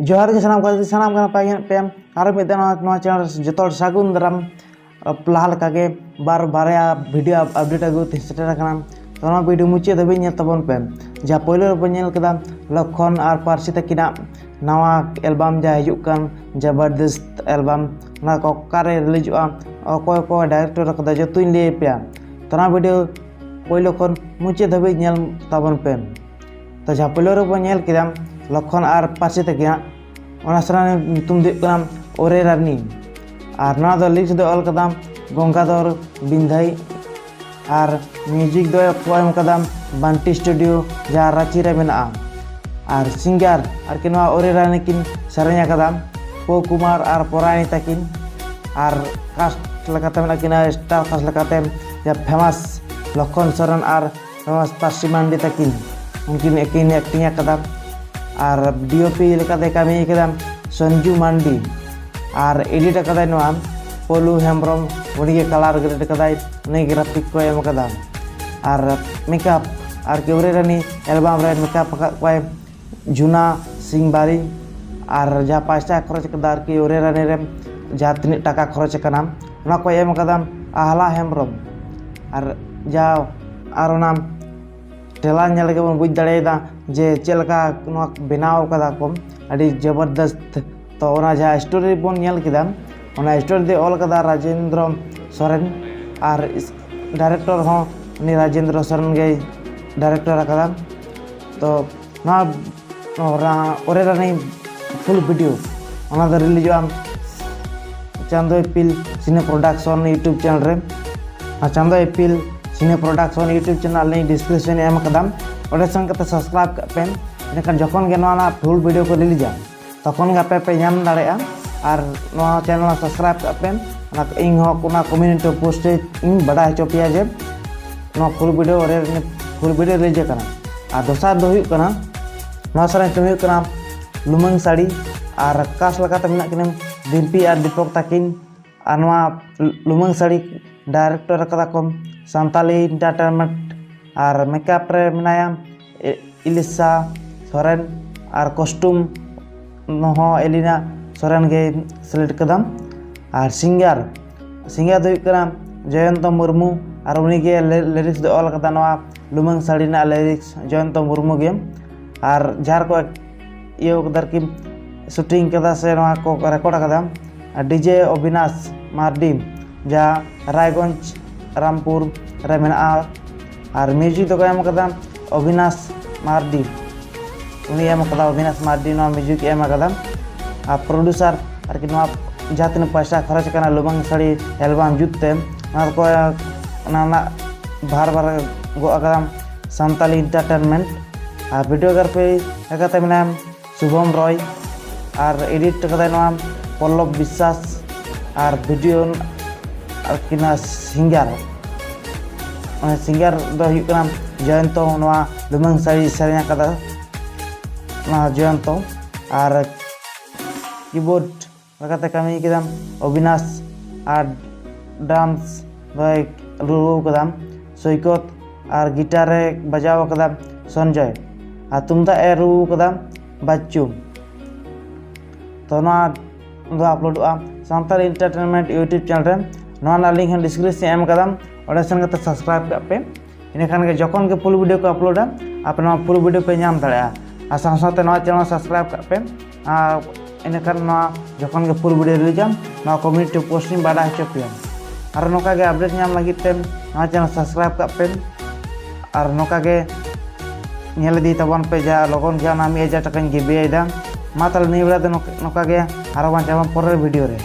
जोहार के सानाम पे और मिद चैनल जो सागुन दाराम लहा के बार बारया भिडियो अपडेट अगू सेटर तो भिडियो मुचाद धाबी तबन पे जहाँ पहले बन लक्षण और पारसी तकिना नवा एलबाम जहाँ हजूकान जबरदस्त एलबाम ओकारे रिलीजोगा अकय को डायरेक्टर जो लई पे तो भिडियो पहले खन मुचाद धाबी तबन पे तो जहाँ पहले बन लक्षण और पारसी तकिना ओरे रानी और ना लिरिक्स दो ऑल कदम गंगाधर बिंधाई और म्यूजिक दो एम कदम बंटी स्टूडियो जहाँ रांची रे मेना और सिंगर और कि ओरे रानी किन सेरेंया कदम पो कुमार और परानी तकिन और कास्ट लगाते मेना किन स्टार कास्ट लगाते जहाँ फेमस लक्षण सोरेन और फेमस पारसी मांडी तकिन उनकिन एकिन एक्टिंग कदम और डीओपी लेकाते कमी कदम संजू मांडी और एडिट कदाय पोलू हेम्ब्रम उड़ी कलर ग्रेड कदाय उन्हीं ग्राफिक को एम कदा और मेकअप और केवरे रानी एलबाम रे मेकअप पाए जुना सिंहबारी और जहाँ 5 टाका खरच कदा कि ओरे रानी रे जहाँ तीन टाका खरच कना उना को एम कदम आहला हेम्ब्रम और जहाँ और ना टेला नेल के बन बुझ दाड़ेदा जे चेलका बनाव कदा को अड़ी जबरदस्त तो जहाँ स्टोरी बन नेल किदा ओना स्टोरी दे ऑल कदा राजेंद्र सोरेन और डायरेक्टर हो उनी राजेंद्र सोरेन गे डायरेक्टर कदा तो ना ओरे रानी फुल वीडियो ओना द रिलीजोआ Chando Epil cine production YouTube channel रे Chando Epil cine production YouTube channel link description एम कदम ओडे संग कते सब्सक्राइब पे इनखान जखन गे ना फुल वीडियो को रिलीजा तखन गे पे नाम दाड़ेया और चैनल सब्सक्राइब पे इन कम्युनिटी पोस्ट इन बड़ा हचो पे जे फुल वीडियो रिलीज और दोसर दो लुमंग साड़ी और कास लगाते दिम्पी और दीपक तकिन और लुमंग साड़ी डायरेक्टर कदा को सांताली एंटरटेनमेंट और मेकअप रे मेनाया इलिसा सोरेन और कॉस्ट्यूम हो एलिना सोरेन गे सेलेक्ट कदम और सिंगर दो जयंत मुर्मू और उनी गे लिरिक्स दो ऑल कदा लुमंग साड़ी ना लिरिक्स जयंत मुर्मू गे और जार को ये कदर की शूटिंग कदा से को रिकॉर्ड कदा डीजे अविनाश मार्डी जहाँ रायगंज रामपुर रे मेना और म्यूजिक तो एम कदा अविनाश मार्डी उनी एम कदा अविनाश मार्डी म्यूजिक एम कदा और प्रोड्यूसर और कि जहाँ तीन पैसा खर्च करना लुमंग साड़ी एल्बम जुटते को बार बार गो सांताली एंटरटेनमेंट और वीडियोग्राफी मेना शुभम रॉय और एडिट कदा पल्लव विश्वास और वीडियो और कि सिंगर दो जयंत लुमंग साड़ी सेरेंया कदा जयंत और कीबोर्ड लगाते कमी कदम अविनाश और डांस रू कदम सैकत और गिटार बजाव कदम संजय और तुमदा रू कदम बच्चू तो अपलोडोगा सांताली एंटरटेनमेंट यूट्यूब चैनल रे लिंक डिस्क्रिप्शन एम कदम और सेन सब्सक्राइब पे इनखान जखन के फुल वीडियो को अपलोडा आप फुल वीडियो पे नाम दाड़ा और साथ चैनल सब्सक्राइब पे इनखान जखन के फुल वीडियो रिलीजा कम्युनिटी पोस्ट बड़ा हचो पे और नौका के अपडेट नाम लगी चैनल सब्सक्राइब पे और नौका के दी तबन पे जहाँ लगन गया 1000 टाका गिवेदा मा ताले नहीं बड़ा नौका के और पर वीडियो रे।